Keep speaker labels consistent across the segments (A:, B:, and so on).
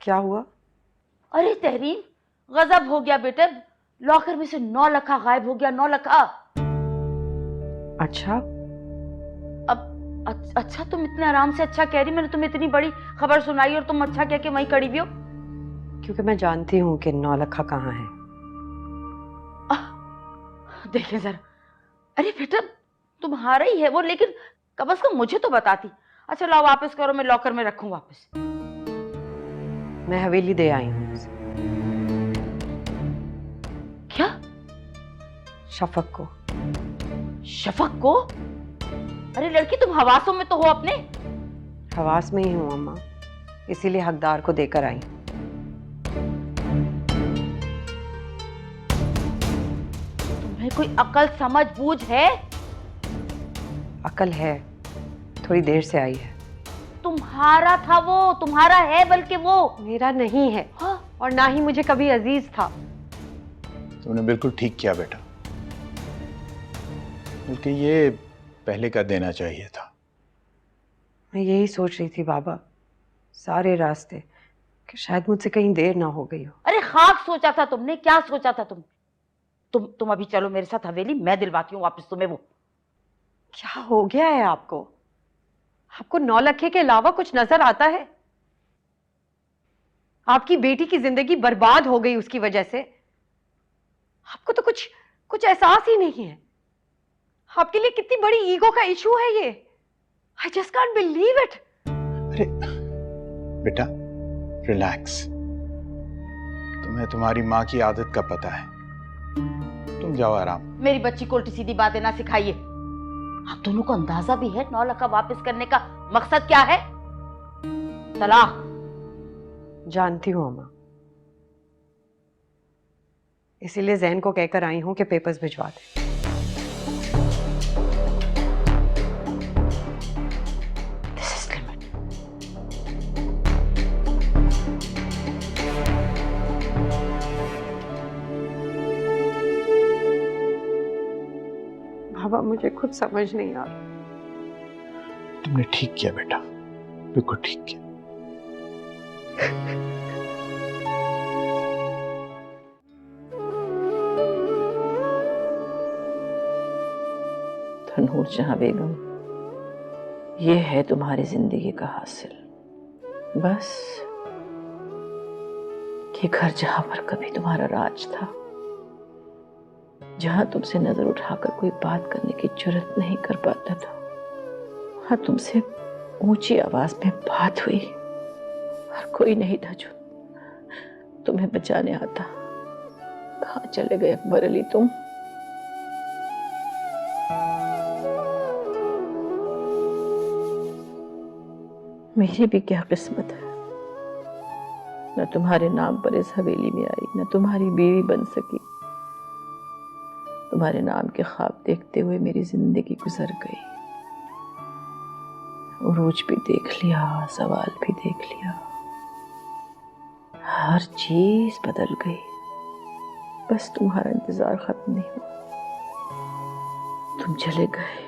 A: क्या हुआ?
B: अरे तहरीन, गजब हो गया बेटे। लॉकर में से 9 लखा गायब हो गया। 9 लखा।
A: अच्छा।
B: अब अच्छा, तुम इतने आराम से अच्छा कह रही, मैंने तुम्हें इतनी बड़ी खबर सुनाई और तुम अच्छा कह के वहीं खड़ी भी हो।
A: क्योंकि मैं जानती हूँ कि नौलखा कहाँ है।
B: देखे जरा। अरे बेटा, तुम्हारा ही है वो, लेकिन कम से कम मुझे तो बताती। अच्छा लाओ वापस करो, मैं लॉकर में रखूं वापस।
A: मैं हवेली दे आई हूँ उसे।
B: क्या?
A: शफक को।
B: शफक को? अरे लड़की, तुम हवासों में तो हो अपने।
A: हवास में ही हूँ अम्मा, इसीलिए हकदार को देकर आई।
B: तुम्हें कोई अकल समझ बूझ है?
A: अकल है, थोड़ी देर से आई है।
B: तुम्हारा था वो, तुम्हारा है बल्कि वो
A: मेरा नहीं है।
B: हाँ?
A: और ना ही मुझे कभी अजीज था।
C: तुमने बिल्कुल ठीक किया बेटा, बल्कि ये पहले कर देना चाहिए था।
A: मैं यही सोच रही थी बाबा सारे रास्ते कि शायद मुझसे कहीं देर ना हो गई हो।
B: अरे खाक सोचा था तुमने, क्या सोचा था तुम अभी चलो मेरे साथ हवेली, मैं दिलवाती हूँ वापस तुम्हें वो।
A: क्या हो गया है आपको? आपको नौलखे के अलावा कुछ नजर आता है? आपकी बेटी की जिंदगी बर्बाद हो गई उसकी वजह से। आपको तो कुछ कुछ एहसास ही नहीं है। आपके लिए कितनी बड़ी ईगो का इशू है ये। I just can't believe it.
C: अरे बेटा, रिलैक्स। तुम्हें तुम्हारी माँ की आदत का पता है। तुम जाओ आराम।
B: मेरी बच्ची को उल्टी सीधी बातें ना सिखाइए। आप दोनों को अंदाजा भी है 9 लखा वापस करने का मकसद क्या है? तलाक।
A: जानती हूं अम्मा, इसीलिए जैन को कहकर आई हूं कि पेपर्स भिजवा दे।
B: This is limit.
A: बाबा मुझे खुद समझ नहीं आ रहा।
C: तुमने ठीक किया बेटा, बिल्कुल ठीक किया।
D: नूर जहां बेगम, ये है तुम्हारी जिंदगी का हासिल। बस ये घर जहां पर कभी तुम्हारा राज था, जहां तुमसे नजर उठाकर कोई बात करने की जुर्रत नहीं कर पाता था, वहां तुमसे ऊंची आवाज में बात हुई और कोई नहीं था जो तुम्हें बचाने आता। कहां चले गए अकबर अली तुम? मेरी भी क्या किस्मत है, न तुम्हारे नाम पर इस हवेली में आई, न तुम्हारी बीवी बन सकी। तुम्हारे नाम के ख्वाब देखते हुए मेरी जिंदगी गुजर गई। उरूज भी देख लिया, सवाल भी देख लिया, हर चीज बदल गई। बस तुम्हारा इंतजार खत्म नहीं हुआ। तुम चले गए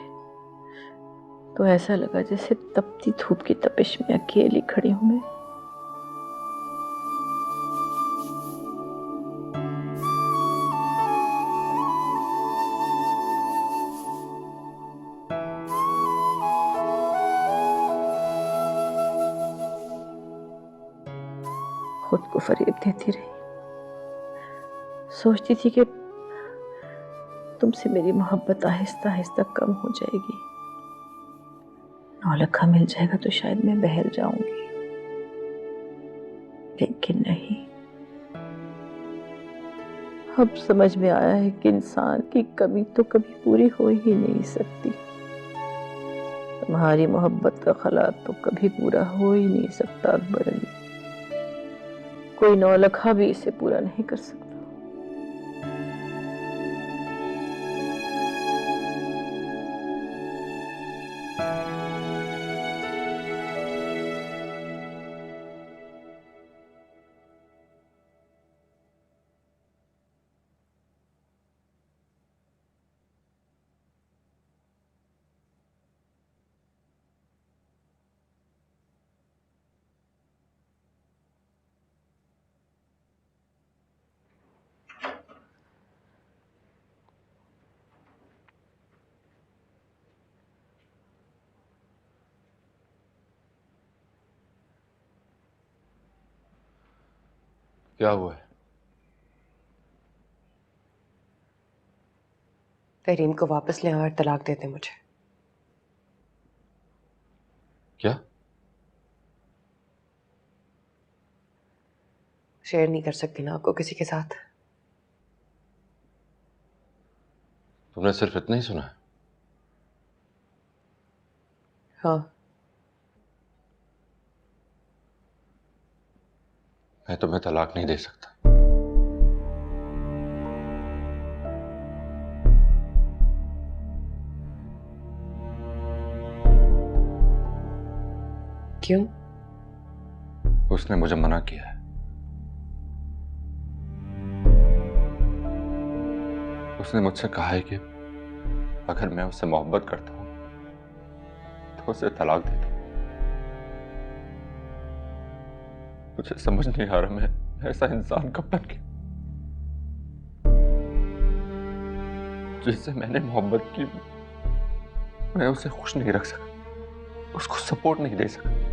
D: तो ऐसा लगा जैसे तपती धूप की तपिश में अकेली खड़ी हूं मैं। खुद को फरेब देती रही, सोचती थी कि तुमसे मेरी मोहब्बत आहिस्ता आहिस्ता कम हो जाएगी, 9 लखा मिल जाएगा तो शायद मैं बहल जाऊंगी। लेकिन नहीं, अब समझ में आया है कि इंसान की कमी तो कभी पूरी हो ही नहीं सकती। तुम्हारी मोहब्बत का ख्याल तो कभी पूरा हो ही नहीं सकता अकबर अली। कोई 9 लखा भी इसे पूरा नहीं कर सकता।
E: क्या हुआ है?
A: तहरीम को वापस ले आओ और तलाक दे दे मुझे।
E: क्या?
A: शेयर नहीं कर सकती ना आपको किसी के साथ।
E: तुमने सिर्फ इतना ही सुना है?
A: हाँ,
E: मैं तुम्हें तलाक नहीं दे सकता।
A: क्यों?
E: उसने मुझे मना किया है। उसने मुझसे कहा है कि अगर मैं उससे मोहब्बत करता हूं तो उसे तलाक दे दूं। मुझे समझ नहीं आ रहा मैं ऐसा इंसान कब बन गया जिससे मैंने मोहब्बत की। मैं उसे खुश नहीं रख सका, उसको सपोर्ट नहीं दे सका।